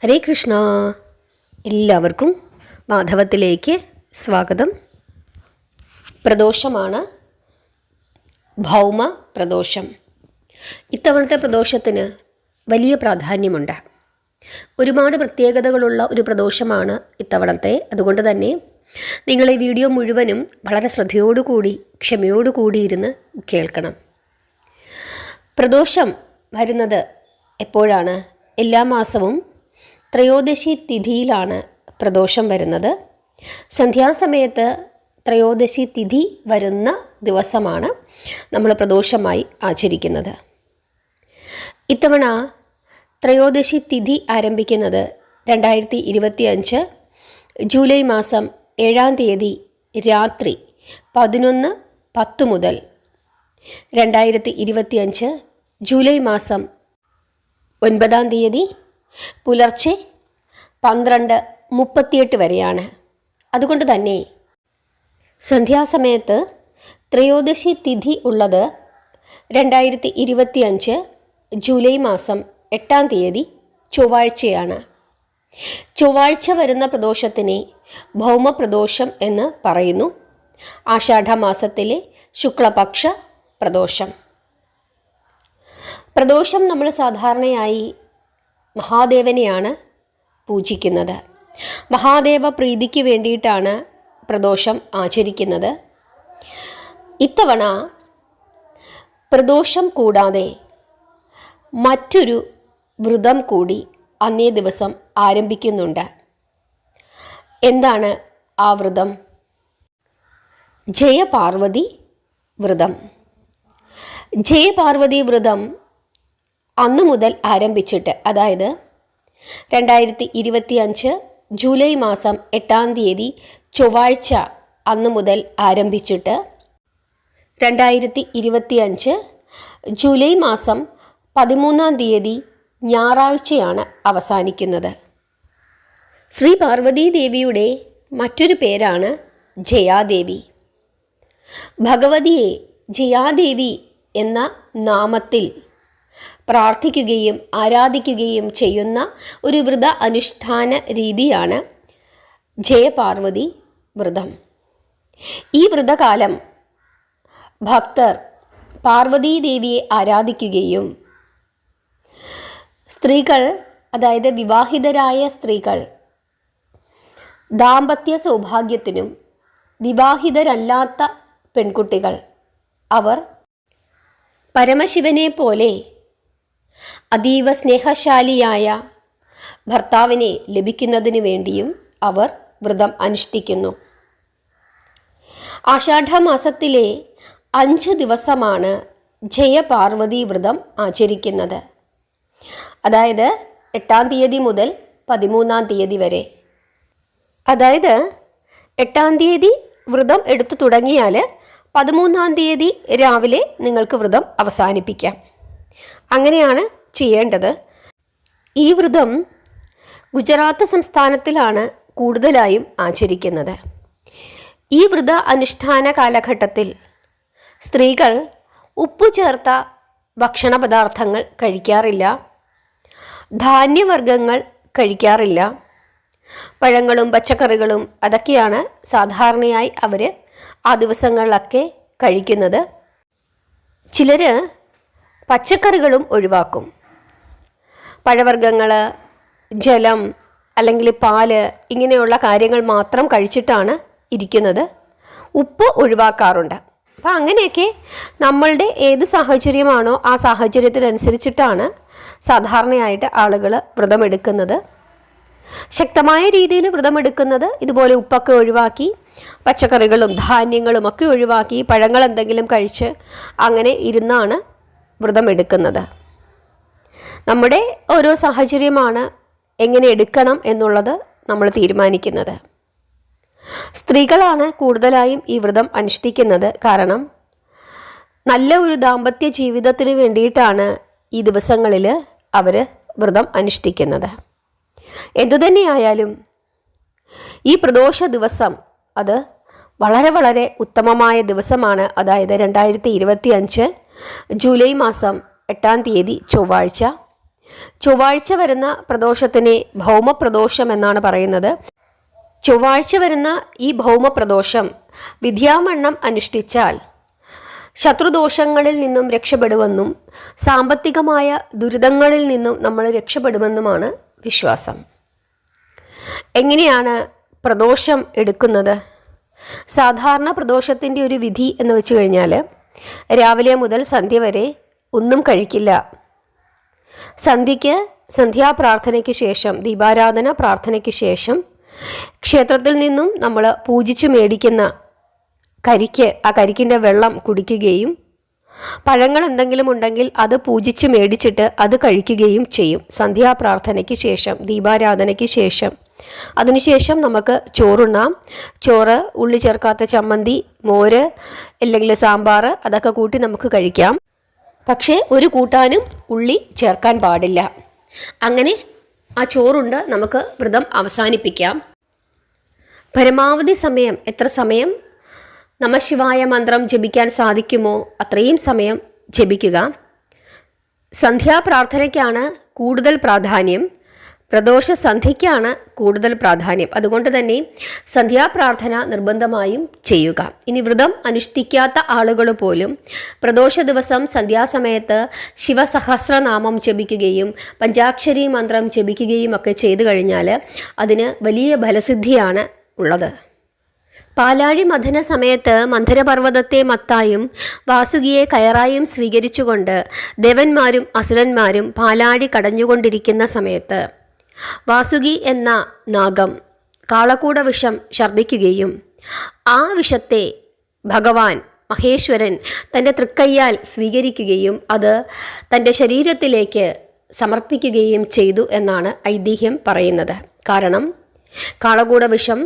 ഹരേ കൃഷ്ണ. എല്ലാവർക്കും മാധവത്തിലേക്ക് സ്വാഗതം. പ്രദോഷമാണ്, ഭൗമ പ്രദോഷം. ഇത്തവണത്തെ പ്രദോഷത്തിന് വലിയ പ്രാധാന്യമുണ്ട്. ഒരുപാട് പ്രത്യേകതകളുള്ള ഒരു പ്രദോഷമാണ് ഇത്തവണത്തെ. അതുകൊണ്ട് തന്നെ നിങ്ങൾ ഈ വീഡിയോ മുഴുവനും വളരെ ശ്രദ്ധയോടുകൂടി ക്ഷമയോടുകൂടി ഇരുന്ന് കേൾക്കണം. പ്രദോഷം വരുന്നത് എപ്പോഴാണ്? എല്ലാ മാസവും ത്രയോദശി തിഥിയിലാണ് പ്രദോഷം വരുന്നത്. സന്ധ്യാസമയത്ത് ത്രയോദശി തിഥി വരുന്ന ദിവസമാണ് നമ്മൾ പ്രദോഷമായി ആചരിക്കുന്നത്. ഇത്തവണ ത്രയോദശി തിഥി ആരംഭിക്കുന്നത് 2025 ജൂലൈ മാസം 7-ാം തീയതി രാത്രി 11:10 മുതൽ 2025 ജൂലൈ മാസം 9-ാം തീയതി പുലർച്ചെ 12:38 വരെയാണ്. അതുകൊണ്ട് തന്നെ സന്ധ്യാസമയത്ത് ത്രയോദശി തിഥി ഉള്ളത് 2025 ജൂലൈ മാസം 8-ാം തീയതി ചൊവ്വാഴ്ചയാണ്. ചൊവ്വാഴ്ച വരുന്ന പ്രദോഷത്തിനെ ഭൗമപ്രദോഷം എന്ന് പറയുന്നു. ആഷാഢമാസത്തിലെ ശുക്ലപക്ഷ പ്രദോഷം. പ്രദോഷം നമ്മൾ സാധാരണയായി മഹാദേവനെയാണ് പൂജിക്കുന്നത്. മഹാദേവ പ്രീതിക്ക് വേണ്ടിയിട്ടാണ് പ്രദോഷം ആചരിക്കുന്നത്. ഇത്തവണ പ്രദോഷം കൂടാതെ മറ്റൊരു വ്രതം കൂടി അന്നേ ദിവസം ആരംഭിക്കുന്നുണ്ട്. എന്താണ് ആ വ്രതം? ജയപാർവതി വ്രതം. ജയപാർവതി വ്രതം അന്നു മുതൽ ആരംഭിച്ചിട്ട്, അതായത് 2025 ജൂലൈ മാസം 8-ാം തീയതി ചൊവ്വാഴ്ച അന്നു മുതൽ ആരംഭിച്ചിട്ട് 2025 ജൂലൈ മാസം 13-ാം തീയതി ഞായറാഴ്ചയാണ് അവസാനിക്കുന്നത്. ശ്രീ പാർവതീ ദേവിയുടെ മറ്റൊരു പേരാണ് ജയാദേവി. ഭഗവതിയെ ജയാദേവി എന്ന നാമത്തിൽ പ്രാർത്ഥിക്കുകയും ആരാധിക്കുകയും ചെയ്യുന്ന ഒരു വ്രത അനുഷ്ഠാന രീതിയാണ് ജയപാർവതി വ്രതം. ഈ വ്രതകാലം ഭക്തർ പാർവതീദേവിയെ ആരാധിക്കുകയും സ്ത്രീകൾ, അതായത് വിവാഹിതരായ സ്ത്രീകൾ, ദാമ്പത്യ സൗഭാഗ്യത്തിനും വിവാഹിതരല്ലാത്ത പെൺകുട്ടികൾ അവർ പരമശിവനെ പോലെ അതീവ സ്നേഹശാലിയായ ഭർത്താവിനെ ലഭിക്കുന്നതിന് വേണ്ടിയും അവർ വ്രതം അനുഷ്ഠിക്കുന്നു. ആഷാഢമാസത്തിലെ 5 ദിവസമാണ് ജയപാർവതി വ്രതം ആചരിക്കുന്നത്. അതായത് 8-ാം തീയതി മുതൽ 13-ാം തീയതി വരെ. അതായത് 8-ാം തീയതി വ്രതം എടുത്തു തുടങ്ങിയാൽ 13-ാം തീയതി രാവിലെ നിങ്ങൾക്ക് വ്രതം അവസാനിപ്പിക്കാം. അങ്ങനെയാണ് ചെയ്യേണ്ടത്. ഈ വ്രതം ഗുജറാത്ത് സംസ്ഥാനത്തിലാണ് കൂടുതലായും ആചരിക്കുന്നത്. ഈ വ്രത അനുഷ്ഠാന കാലഘട്ടത്തിൽ സ്ത്രീകൾ ഉപ്പു ചേർത്ത ഭക്ഷണ പദാർത്ഥങ്ങൾ കഴിക്കാറില്ല, ധാന്യവർഗ്ഗങ്ങൾ കഴിക്കാറില്ല, പഴങ്ങളും പച്ചക്കറികളും അതൊക്കെയാണ് സാധാരണയായി അവർ ആ ദിവസങ്ങളിലൊക്കെ കഴിക്കുന്നത്. ചിലർ പച്ചക്കറികളും ഒഴിവാക്കും. പഴവർഗ്ഗങ്ങൾ, ജലം അല്ലെങ്കിൽ പാല് ഇങ്ങനെയുള്ള കാര്യങ്ങൾ മാത്രം കഴിച്ചിട്ടാണ് ഇരിക്കുന്നത്. ഉപ്പ് ഒഴിവാക്കാറുണ്ട്. അപ്പോൾ അങ്ങനെയൊക്കെ നമ്മളുടെ ഏത് സാഹചര്യമാണോ ആ സാഹചര്യത്തിനനുസരിച്ചിട്ടാണ് സാധാരണയായിട്ട് ആളുകൾ വ്രതമെടുക്കുന്നത്. ശക്തമായ രീതിയിൽ വ്രതമെടുക്കുന്നത് ഇതുപോലെ ഉപ്പൊക്കെ ഒഴിവാക്കി പച്ചക്കറികളും ധാന്യങ്ങളും ഒക്കെ ഒഴിവാക്കി പഴങ്ങൾ എന്തെങ്കിലും കഴിച്ച് അങ്ങനെ ഇരുന്നാണ് വ്രതമെടുക്കുന്നത്. നമ്മുടെ ഓരോ സാഹചര്യമാണ് എങ്ങനെ എടുക്കണം എന്നുള്ളത് നമ്മൾ തീരുമാനിക്കുന്നത്. സ്ത്രീകളാണ് കൂടുതലായും ഈ വ്രതം അനുഷ്ഠിക്കുന്നത്. കാരണം നല്ല ഒരു ദാമ്പത്യ ജീവിതത്തിന് വേണ്ടിയിട്ടാണ് ഈ ദിവസങ്ങളിൽ അവർ വ്രതം അനുഷ്ഠിക്കുന്നത്. എന്തുതന്നെയായാലും ഈ പ്രദോഷ ദിവസം അത് വളരെ വളരെ ഉത്തമമായ ദിവസമാണ്. അതായത് 2025 ജൂലൈ മാസം 8-ാം തീയതി ചൊവ്വാഴ്ച ചൊവ്വാഴ്ച വരുന്ന പ്രദോഷത്തിനെ ഭൗമപ്രദോഷം എന്നാണ് പറയുന്നത്. ചൊവ്വാഴ്ച വരുന്ന ഈ ഭൗമപ്രദോഷം വിദ്യാമണ്ണം അനുഷ്ഠിച്ചാൽ ശത്രുദോഷങ്ങളിൽ നിന്നും രക്ഷപ്പെടുമെന്നും സാമ്പത്തികമായ ദുരിതങ്ങളിൽ നിന്നും നമ്മൾ രക്ഷപ്പെടുമെന്നുമാണ് വിശ്വാസം. എങ്ങനെയാണ് പ്രദോഷം എടുക്കുന്നത്? സാധാരണ പ്രദോഷത്തിൻ്റെ ഒരു വിധി എന്ന് വെച്ച് കഴിഞ്ഞാൽ രാവിലെ മുതൽ സന്ധ്യ വരെ ഒന്നും കഴിക്കില്ല. സന്ധ്യയ്ക്ക് സന്ധ്യാപ്രാർത്ഥനയ്ക്ക് ശേഷം, ദീപാരാധന പ്രാർത്ഥനയ്ക്ക് ശേഷം ക്ഷേത്രത്തിൽ നിന്നും നമ്മൾ പൂജിച്ച് മേടിക്കുന്ന കരിക്ക്, ആ കരിക്കിൻ്റെ വെള്ളം കുടിക്കുകയും പഴങ്ങൾ എന്തെങ്കിലും ഉണ്ടെങ്കിൽ അത് പൂജിച്ച് മേടിച്ചിട്ട് അത് കഴിക്കുകയും ചെയ്യും സന്ധ്യാപ്രാർത്ഥനയ്ക്ക് ശേഷം, ദീപാരാധനയ്ക്ക് ശേഷം. അതിനുശേഷം നമുക്ക് ചോറുണ്ണാം. ചോറ്, ഉള്ളി ചേർക്കാത്ത ചമ്മന്തി, മോര് അല്ലെങ്കിൽ സാമ്പാർ, അതൊക്കെ കൂട്ടി നമുക്ക് കഴിക്കാം. പക്ഷേ ഒരു കൂട്ടാനും ഉള്ളി ചേർക്കാൻ പാടില്ല. അങ്ങനെ ആ ചോറുണ്ട് നമുക്ക് വ്രതം അവസാനിപ്പിക്കാം. പരമാവധി സമയം, എത്ര സമയം നമഃശിവായ മന്ത്രം ജപിക്കാൻ സാധിക്കുമോ അത്രയും സമയം ജപിക്കുക. സന്ധ്യാപ്രാർത്ഥനയ്ക്കാണ് കൂടുതൽ പ്രാധാന്യം, പ്രദോഷ സന്ധ്യയ്ക്കാണ് കൂടുതൽ പ്രാധാന്യം. അതുകൊണ്ട് തന്നെ സന്ധ്യാപ്രാർത്ഥന നിർബന്ധമായും ചെയ്യുക. ഇനി വ്രതം അനുഷ്ഠിക്കാത്ത ആളുകൾ പോലും പ്രദോഷ ദിവസം സന്ധ്യാസമയത്ത് ശിവസഹസ്രനാമം ജപിക്കുകയും പഞ്ചാക്ഷരി മന്ത്രം ജപിക്കുകയും ഒക്കെ ചെയ്തു കഴിഞ്ഞാൽ അതിന് വലിയ ഫലസിദ്ധിയാണ് ഉള്ളത്. പാലാഴി മഥന സമയത്ത് മന്ധരപർവ്വതത്തെ മത്തായും വാസുകിയെ കയറായും സ്വീകരിച്ചുകൊണ്ട് ദേവന്മാരും അസുരന്മാരും പാലാഴി കടഞ്ഞുകൊണ്ടിരിക്കുന്ന സമയത്ത് വാസുകി എന്ന നാഗം കാളകൂട വിഷം ഛർദ്ദിക്കുകയും ആ വിഷത്തെ ഭഗവാൻ മഹേശ്വരൻ തൻ്റെ തൃക്കയ്യാൽ സ്വീകരിക്കുകയും അത് തൻ്റെ ശരീരത്തിലേക്ക് സമർപ്പിക്കുകയും ചെയ്തു എന്നാണ് ഐതിഹ്യം പറയുന്നത്. കാരണം കാളകൂട വിഷം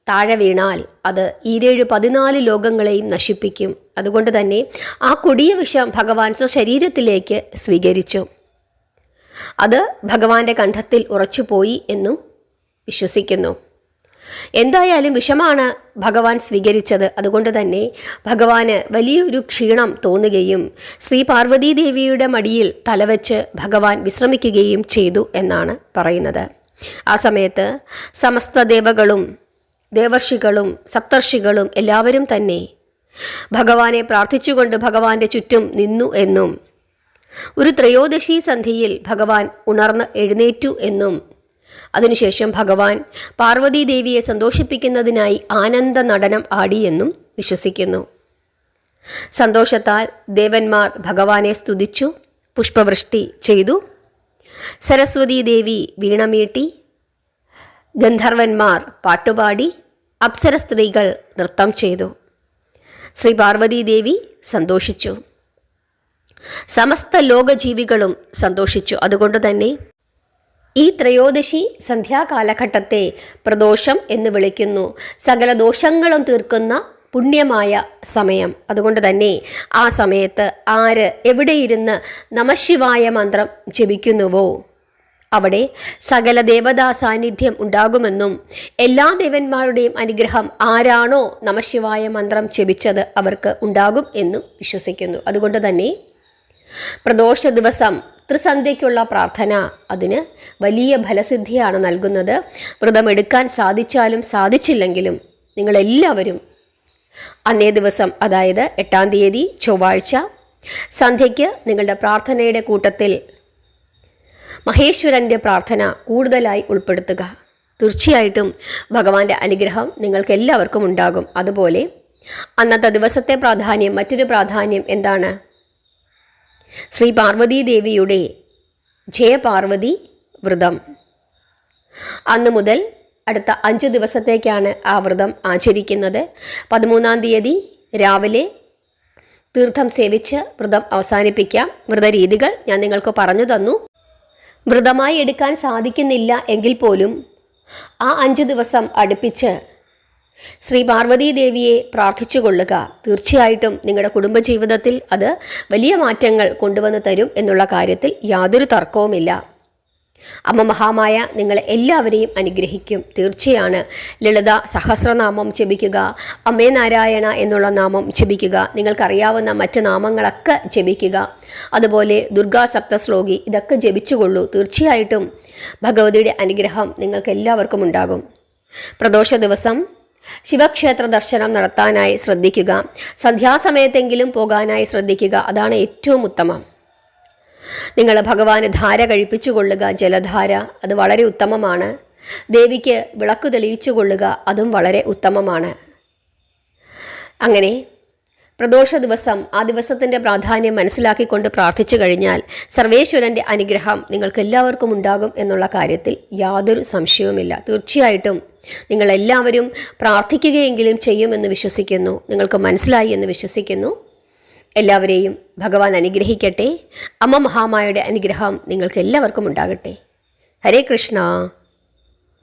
താഴെ വീണാൽ അത് 14 ലോകങ്ങളെയും നശിപ്പിക്കും. അതുകൊണ്ട് തന്നെ ആ കൊടിയ വിഷം ഭഗവാൻ സ്വശരീരത്തിലേക്ക് സ്വീകരിച്ചു. അത് ഭഗവാന്റെ കണ്ഠത്തിൽ ഉറച്ചുപോയി എന്നും വിശ്വസിക്കുന്നു. എന്തായാലും വിഷമാണ് ഭഗവാൻ സ്വീകരിച്ചത്. അതുകൊണ്ട് തന്നെ ഭഗവാന് വലിയൊരു ക്ഷീണം തോന്നുകയും ശ്രീ പാർവതീദേവിയുടെ മടിയിൽ തലവെച്ച് ഭഗവാൻ വിശ്രമിക്കുകയും ചെയ്തു എന്നാണ് പറയുന്നത്. ആ സമയത്ത് സമസ്ത ദേവകളും ദേവർഷികളും സപ്തർഷികളും എല്ലാവരും തന്നെ ഭഗവാനെ പ്രാർത്ഥിച്ചുകൊണ്ട് ഭഗവാന്റെ ചുറ്റും നിന്നു എന്നും ഒരു ത്രയോദശി സന്ധ്യയിൽ ഭഗവാൻ ഉണർന്ന് എഴുന്നേറ്റു എന്നും അതിനുശേഷം ഭഗവാൻ പാർവതീദേവിയെ സന്തോഷിപ്പിക്കുന്നതിനായി ആനന്ദ നടനം ആടിയെന്നും വിശ്വസിക്കുന്നു. സന്തോഷത്താൽ ദേവന്മാർ ഭഗവാനെ സ്തുതിച്ചു, പുഷ്പവൃഷ്ടി ചെയ്തു. സരസ്വതീ ദേവി വീണമീട്ടി, ഗന്ധർവന്മാർ പാട്ടുപാടി, അപ്സര സ്ത്രീകൾ നൃത്തം ചെയ്തു. ശ്രീ പാർവതീദേവി സന്തോഷിച്ചു. സമസ്ത ലോകജീവികളും സന്തോഷിച്ചു. അതുകൊണ്ട് തന്നെ ഈ ത്രയോദശി സന്ധ്യാകാലഘട്ടത്തെ പ്രദോഷം എന്ന് വിളിക്കുന്നു. സകല ദോഷങ്ങളും തീർക്കുന്ന പുണ്യമായ സമയം. അതുകൊണ്ട് തന്നെ ആ സമയത്ത് ആര് എവിടെയിരുന്ന് നമഃശിവായ മന്ത്രം ജപിക്കുന്നുവോ അവിടെ സകല ദേവതാ സാന്നിധ്യം ഉണ്ടാകുമെന്നും എല്ലാ ദേവന്മാരുടെയും അനുഗ്രഹം ആരാണോ നമഃശിവായ മന്ത്രം ജപിച്ചത് അവർക്ക് ഉണ്ടാകും എന്നും വിശ്വസിക്കുന്നു. അതുകൊണ്ട് തന്നെ പ്രദോഷ ദിവസം ത്രിസന്ധ്യയ്ക്കുള്ള പ്രാർത്ഥന അതിന് വലിയ ഫലസിദ്ധിയാണ് നൽകുന്നത്. വ്രതമെടുക്കാൻ സാധിച്ചാലും സാധിച്ചില്ലെങ്കിലും നിങ്ങളെല്ലാവരും അന്നേ ദിവസം, അതായത് 8-ാം തീയതി ചൊവ്വാഴ്ച സന്ധ്യയ്ക്ക് നിങ്ങളുടെ പ്രാർത്ഥനയുടെ കൂട്ടത്തിൽ മഹേശ്വരൻ്റെ പ്രാർത്ഥന കൂടുതലായി ഉൾപ്പെടുത്തുക. തീർച്ചയായിട്ടും ഭഗവാന്റെ അനുഗ്രഹം നിങ്ങൾക്ക് എല്ലാവർക്കും ഉണ്ടാകും. അതുപോലെ അന്നത്തെ ദിവസത്തെ പ്രാധാന്യം, മറ്റൊരു പ്രാധാന്യം എന്താണ്? ശ്രീ പാർവതീദേവിയുടെ ജയപാർവതി വ്രതം. അന്നു മുതൽ അടുത്ത 5 ദിവസത്തേക്കാണ് ആ വ്രതം ആചരിക്കുന്നത്. 13-ാം തീയതി രാവിലെ തീർത്ഥം സേവിച്ച് വ്രതം അവസാനിപ്പിക്കാം. വ്രതരീതികൾ ഞാൻ നിങ്ങൾക്ക് പറഞ്ഞു തന്നു. വ്രതമായി എടുക്കാൻ സാധിക്കുന്നില്ല എങ്കിൽ പോലും ആ 5 ദിവസം അടുപ്പിച്ച് ശ്രീ പാർവതീദേവിയെ പ്രാർത്ഥിച്ചു കൊള്ളുക. തീർച്ചയായിട്ടും നിങ്ങളുടെ കുടുംബജീവിതത്തിൽ അത് വലിയ മാറ്റങ്ങൾ കൊണ്ടുവന്ന് തരും എന്നുള്ള കാര്യത്തിൽ യാതൊരു തർക്കവുമില്ല. അമ്മ മഹാമായ നിങ്ങൾ എല്ലാവരെയും അനുഗ്രഹിക്കും. തീർച്ചയാണ് ലളിത സഹസ്രനാമം ജപിക്കുക, അമ്മേ നാരായണ എന്നുള്ള നാമം ജപിക്കുക, നിങ്ങൾക്കറിയാവുന്ന മറ്റ് നാമങ്ങളൊക്കെ ജപിക്കുക. അതുപോലെ ദുർഗാ സപ്തശ്ലോകി ഇതൊക്കെ ജപിച്ചുകൊള്ളൂ. തീർച്ചയായിട്ടും ഭഗവതിയുടെ അനുഗ്രഹം നിങ്ങൾക്ക് എല്ലാവർക്കും ഉണ്ടാകും. പ്രദോഷ ദിവസം ശിവക്ഷേത്ര ദർശനം നടത്താനായി ശ്രദ്ധിക്കുക. സന്ധ്യാസമയത്തെങ്കിലും പോകാനായി ശ്രദ്ധിക്കുക. അതാണ് ഏറ്റവും ഉത്തമം. നിങ്ങൾ ഭഗവാന് ധാര കഴിപ്പിച്ചു കൊള്ളുക, ജലധാര, അത് വളരെ ഉത്തമമാണ്. ദേവിക്ക് വിളക്ക് തെളിയിച്ചു കൊള്ളുക, അതും വളരെ ഉത്തമമാണ്. അങ്ങനെ പ്രദോഷ ദിവസം ആ ദിവസത്തിൻ്റെ പ്രാധാന്യം മനസ്സിലാക്കിക്കൊണ്ട് പ്രാർത്ഥിച്ചു കഴിഞ്ഞാൽ സർവേശ്വരൻ്റെ അനുഗ്രഹം നിങ്ങൾക്ക് എല്ലാവർക്കും ഉണ്ടാകും എന്നുള്ള കാര്യത്തിൽ യാതൊരു സംശയവുമില്ല. തീർച്ചയായിട്ടും നിങ്ങളെല്ലാവരും പ്രാർത്ഥിക്കുകയെങ്കിലും ചെയ്യുമെന്ന് വിശ്വസിക്കുന്നു. നിങ്ങൾക്ക് മനസ്സിലായി എന്ന് വിശ്വസിക്കുന്നു. എല്ലാവരെയും ഭഗവാൻ അനുഗ്രഹിക്കട്ടെ. അമ്മ മഹാമായയുടെ അനുഗ്രഹം നിങ്ങൾക്ക് എല്ലാവർക്കും ഉണ്ടാകട്ടെ. ഹരേ കൃഷ്ണ.